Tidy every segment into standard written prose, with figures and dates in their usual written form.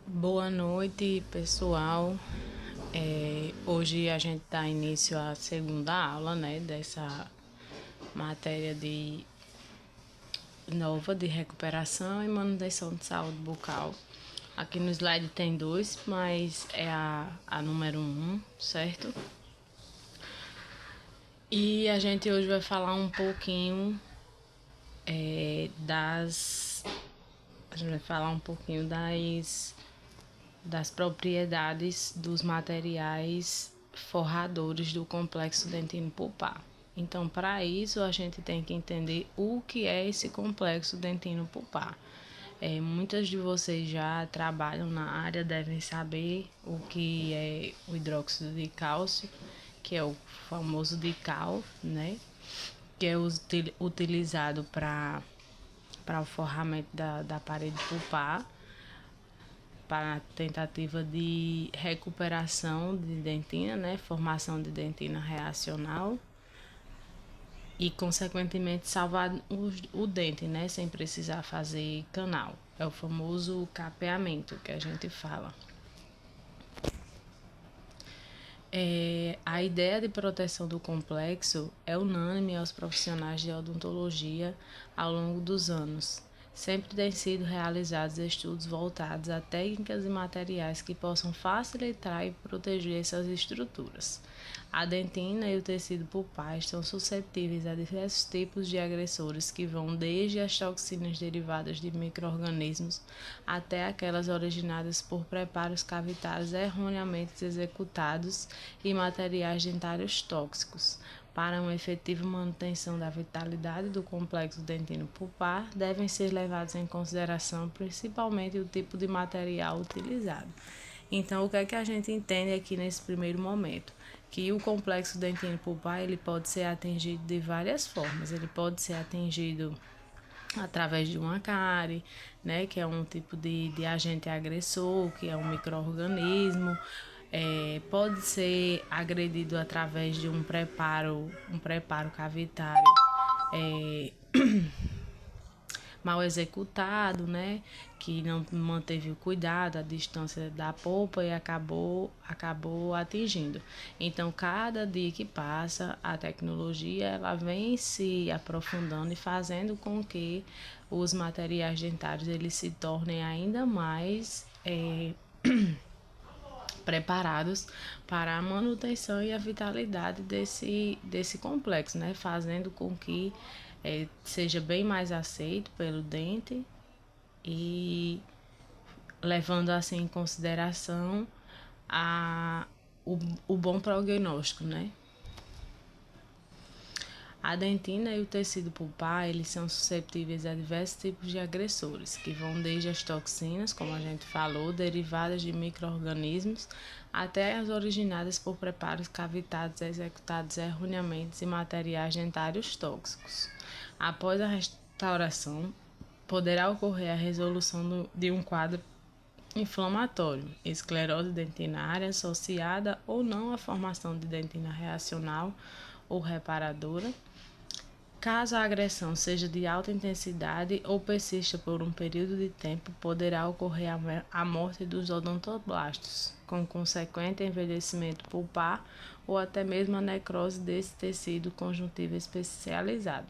Boa noite, pessoal. Hoje a gente dá início à segunda aula, né, dessa matéria nova de recuperação e manutenção de saúde bucal. Aqui no slide tem dois, mas é a número 1, certo? E a gente hoje vai falar um pouquinho A gente vai falar um pouquinho das propriedades dos materiais forradores do complexo dentino pulpar. Então, para isso, a gente tem que entender o que é esse complexo dentino pulpar. Muitas de vocês já trabalham na área, devem saber o que é o hidróxido de cálcio, que é o famoso DICAL, né? Que é utilizado para o forramento da parede pulpar, para a tentativa de recuperação de dentina, né, formação de dentina reacional e, consequentemente, salvar o dente, né, sem precisar fazer canal. É o famoso capeamento que a gente fala. A ideia de proteção do complexo é unânime aos profissionais de odontologia ao longo dos anos. Sempre têm sido realizados estudos voltados a técnicas e materiais que possam facilitar e proteger essas estruturas. A dentina e o tecido pulpar estão suscetíveis a diversos tipos de agressores que vão desde as toxinas derivadas de micro-organismos até aquelas originadas por preparos cavitários erroneamente executados e materiais dentários tóxicos. Para uma efetiva manutenção da vitalidade do complexo dentino pulpar, devem ser levados em consideração principalmente o tipo de material utilizado. Então, o que é que a gente entende aqui nesse primeiro momento? Que o complexo dentino pulpar ele pode ser atingido de várias formas. Ele pode ser atingido através de uma cárie, né, que é um tipo de agente agressor, que é um micro-organismo. Pode ser agredido através de um preparo cavitário é, mal executado, né? Que não manteve o cuidado, a distância da polpa e acabou atingindo. Então, cada dia que passa, a tecnologia ela vem se aprofundando e fazendo com que os materiais dentários eles se tornem ainda mais preparados para a manutenção e a vitalidade desse complexo, né? Fazendo com que seja bem mais aceito pelo dente e levando assim em consideração a, o bom prognóstico, né? A dentina e o tecido pulpar, eles são suscetíveis a diversos tipos de agressores, que vão desde as toxinas, como a gente falou, derivadas de micro-organismos, até as originadas por preparos cavitados executados erroneamente em materiais dentários tóxicos. Após a restauração, poderá ocorrer a resolução de um quadro inflamatório, esclerose dentinária associada ou não à formação de dentina reacional ou reparadora. Caso a agressão seja de alta intensidade ou persista por um período de tempo, poderá ocorrer a morte dos odontoblastos, com consequente envelhecimento pulpar ou até mesmo a necrose desse tecido conjuntivo especializado.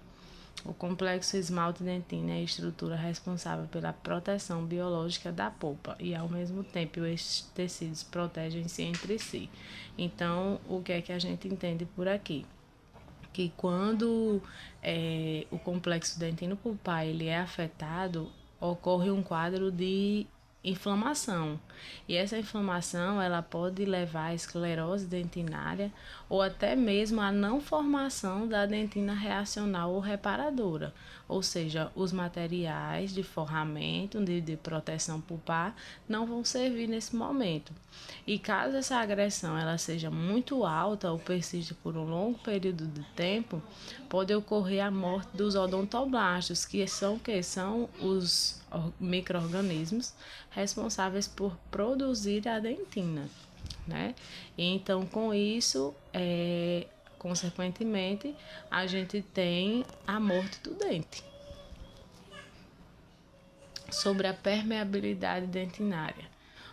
O complexo esmalte-dentina é a estrutura responsável pela proteção biológica da polpa e, ao mesmo tempo, estes tecidos protegem-se entre si. Então, o que é que a gente entende por aqui? Que quando o complexo dentino pulpar ele é afetado, ocorre um quadro de inflamação. E essa inflamação ela pode levar à esclerose dentinária ou até mesmo à não formação da dentina reacional ou reparadora. Ou seja, os materiais de forramento, de proteção pulpar, não vão servir nesse momento. E caso essa agressão ela seja muito alta ou persista por um longo período de tempo, pode ocorrer a morte dos odontoblastos, que são os micro-organismos responsáveis por produzir a dentina, né? E então, com isso, consequentemente, a gente tem a morte do dente. Sobre a permeabilidade dentinária.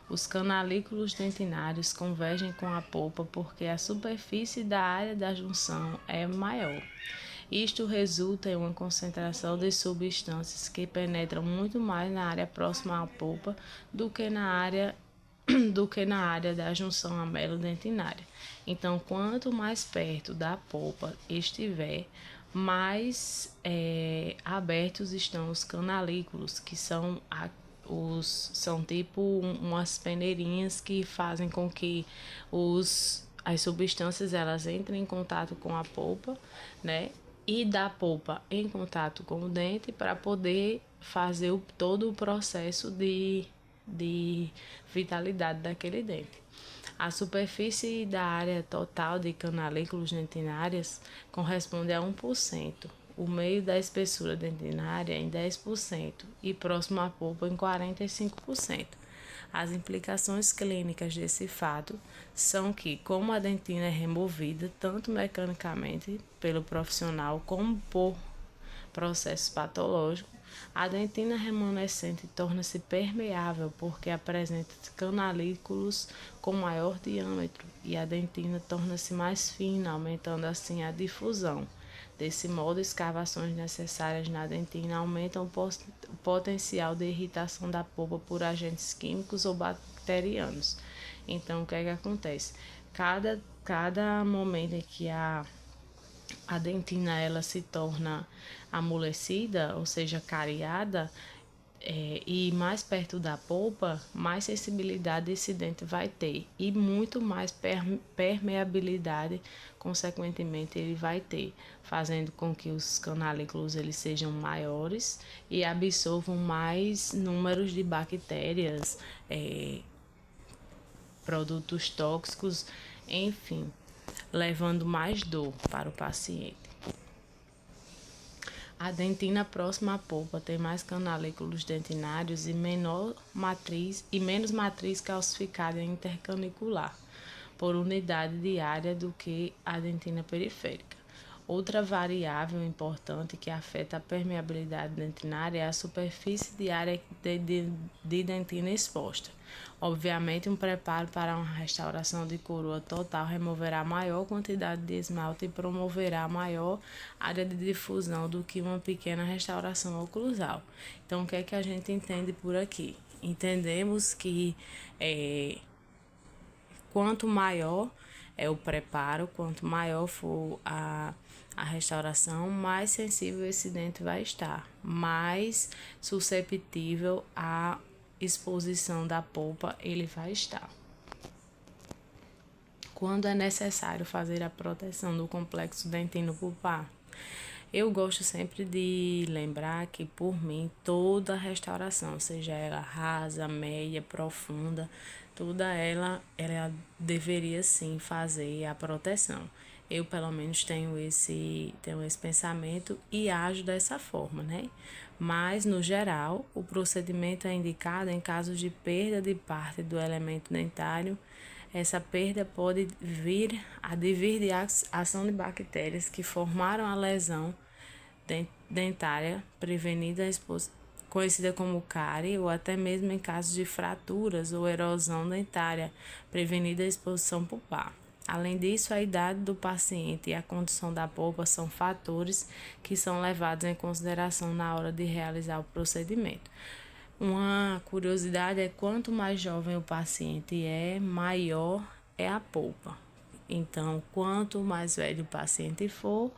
Os canalículos dentinários convergem com a polpa porque a superfície da área da junção é maior. Isto resulta em uma concentração de substâncias que penetram muito mais na área próxima à polpa do que na área da junção amelo-dentinária. Então, quanto mais perto da polpa estiver, mais abertos estão os canalículos, que são tipo umas peneirinhas que fazem com que as substâncias elas entrem em contato com a polpa, né? E da polpa em contato com o dente para poder fazer todo o processo de vitalidade daquele dente. A superfície da área total de canalículos dentinárias corresponde a 1%, o meio da espessura dentinária em 10% e próximo à polpa em 45%. As implicações clínicas desse fato são que, como a dentina é removida tanto mecanicamente pelo profissional como por processos patológicos, a dentina remanescente torna-se permeável porque apresenta canalículos com maior diâmetro e a dentina torna-se mais fina, aumentando assim a difusão. Desse modo, escavações necessárias na dentina aumentam o potencial de irritação da polpa por agentes químicos ou bacterianos. Então, o que é que acontece? Cada momento em que a dentina ela se torna amolecida, ou seja, cariada, e mais perto da polpa, mais sensibilidade esse dente vai ter e muito mais permeabilidade, consequentemente, ele vai ter, fazendo com que os canalículos eles sejam maiores e absorvam mais números de bactérias, produtos tóxicos, enfim, levando mais dor para o paciente. A dentina próxima à polpa tem mais canalículos dentinários e menos matriz calcificada intercanicular por unidade de área do que a dentina periférica. Outra variável importante que afeta a permeabilidade dentinária é a superfície de área de dentina exposta. Obviamente, um preparo para uma restauração de coroa total removerá maior quantidade de esmalte e promoverá maior área de difusão do que uma pequena restauração oclusal. Então, o que é que a gente entende por aqui? Entendemos que quanto maior é o preparo, quanto maior for a restauração, mais sensível esse dente vai estar, mais susceptível à exposição da polpa ele vai estar. Quando é necessário fazer a proteção do complexo dentino pulpar? Eu gosto sempre de lembrar que, por mim, toda restauração, seja ela rasa, média, profunda, toda ela deveria sim fazer a proteção. Eu, pelo menos, tenho esse pensamento e ajo dessa forma, né? Mas, no geral, o procedimento é indicado em casos de perda de parte do elemento dentário. Essa perda pode vir de ação de bactérias que formaram a lesão dentária, prevenida a conhecida como cárie, ou até mesmo em casos de fraturas ou erosão dentária, prevenida a exposição pulpar. Além disso, a idade do paciente e a condição da polpa são fatores que são levados em consideração na hora de realizar o procedimento. Uma curiosidade é quanto mais jovem o paciente é, maior é a polpa. Então, quanto mais velho o paciente for,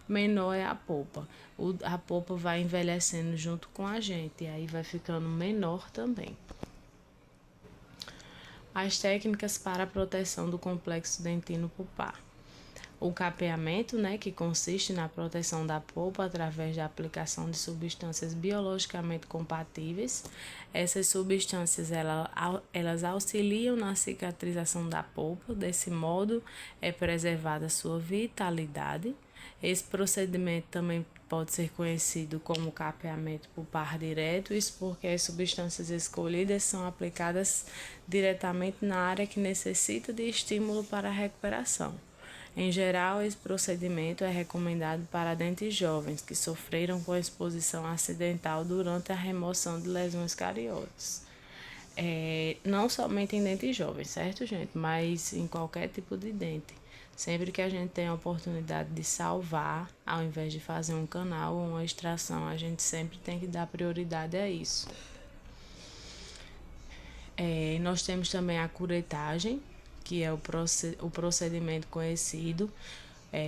menor é a polpa. A polpa vai envelhecendo junto com a gente, e aí vai ficando menor também. As técnicas para a proteção do complexo dentino pulpar. O capeamento, que consiste na proteção da polpa através da aplicação de substâncias biologicamente compatíveis. Essas substâncias elas auxiliam na cicatrização da polpa, desse modo é preservada sua vitalidade. Esse procedimento também pode ser conhecido como capeamento pulpar direto, isso porque as substâncias escolhidas são aplicadas diretamente na área que necessita de estímulo para a recuperação. Em geral, esse procedimento é recomendado para dentes jovens que sofreram com exposição acidental durante a remoção de lesões cariosas. Não somente em dente jovem, certo, gente? Mas em qualquer tipo de dente. Sempre que a gente tem a oportunidade de salvar, ao invés de fazer um canal ou uma extração, a gente sempre tem que dar prioridade a isso. Nós temos também a curetagem, que é o procedimento conhecido,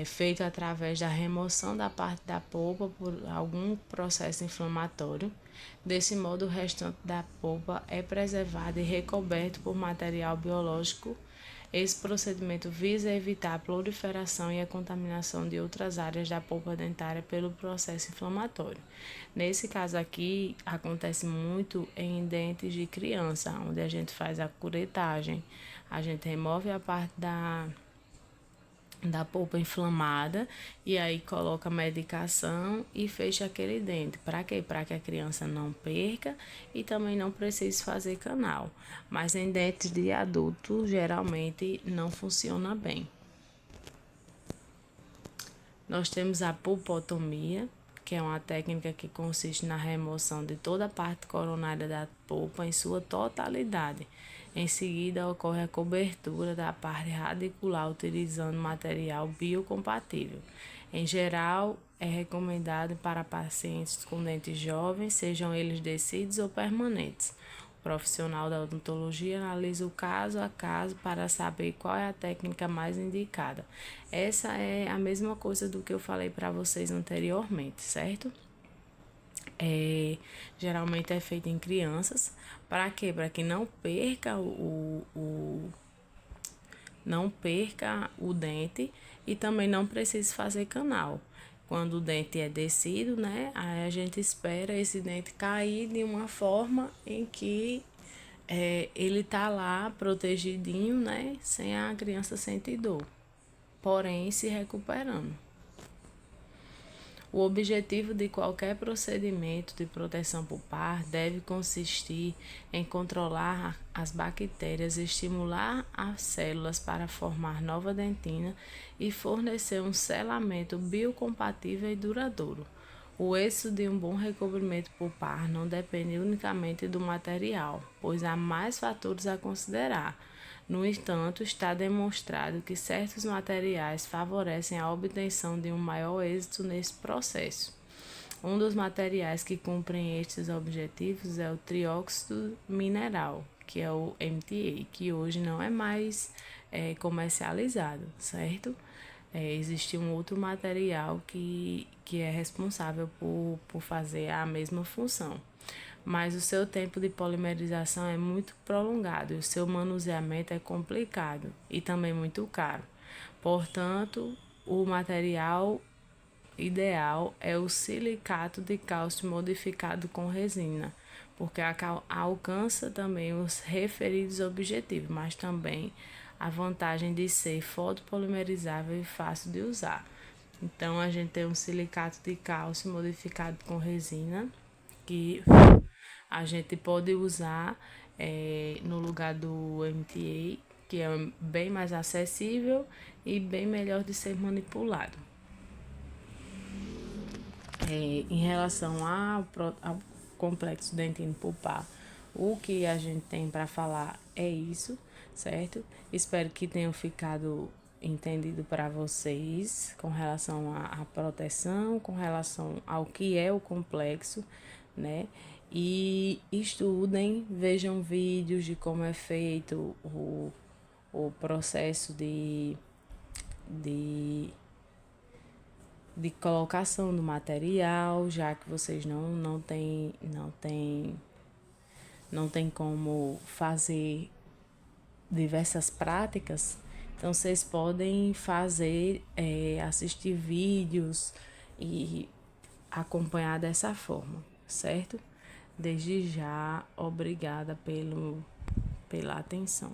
feito através da remoção da parte da polpa por algum processo inflamatório. Desse modo, o restante da polpa é preservado e recoberto por material biológico. Esse procedimento visa evitar a proliferação e a contaminação de outras áreas da polpa dentária pelo processo inflamatório. Nesse caso aqui, acontece muito em dentes de criança, onde a gente faz a curetagem, a gente remove a parte da polpa inflamada e aí coloca medicação e fecha aquele dente. Para quê? Para que a criança não perca e também não precise fazer canal. Mas em dentes de adulto, geralmente não funciona bem. Nós temos a pulpotomia, que é uma técnica que consiste na remoção de toda a parte coronária da polpa em sua totalidade. Em seguida, ocorre a cobertura da parte radicular utilizando material biocompatível. Em geral, é recomendado para pacientes com dentes jovens, sejam eles descidos ou permanentes. O profissional da odontologia analisa o caso a caso para saber qual é a técnica mais indicada. Essa é a mesma coisa do que eu falei para vocês anteriormente, certo? Geralmente é feito em crianças. Para quê? Para que não perca não perca o dente e também não precise fazer canal. Quando o dente é descido, né, aí a gente espera esse dente cair de uma forma em que ele tá lá protegidinho, né, sem a criança sentir dor, porém se recuperando. O objetivo de qualquer procedimento de proteção pulpar deve consistir em controlar as bactérias, estimular as células para formar nova dentina e fornecer um selamento biocompatível e duradouro. O êxito de um bom recobrimento pulpar não depende unicamente do material, pois há mais fatores a considerar. No entanto, está demonstrado que certos materiais favorecem a obtenção de um maior êxito nesse processo. Um dos materiais que cumprem estes objetivos é o trióxido mineral, que é o MTA, que hoje não é mais comercializado, certo? Existe um outro material que é responsável por fazer a mesma função, mas o seu tempo de polimerização é muito prolongado e o seu manuseamento é complicado e também muito caro. Portanto, o material ideal é o silicato de cálcio modificado com resina, porque alcança também os referidos objetivos, mas também a vantagem de ser fotopolimerizável e fácil de usar. Então, a gente tem um silicato de cálcio modificado com resina, que a gente pode usar no lugar do MTA, que é bem mais acessível e bem melhor de ser manipulado. Em relação ao complexo dentino pulpar, o que a gente tem para falar é isso, certo? Espero que tenham ficado entendido para vocês com relação à proteção, com relação ao que é o complexo, né? E estudem, vejam vídeos de como é feito o processo de, de colocação do material, já que vocês não tem como fazer diversas práticas. Então, vocês podem fazer, assistir vídeos e acompanhar dessa forma, certo? Desde já, obrigada pela atenção.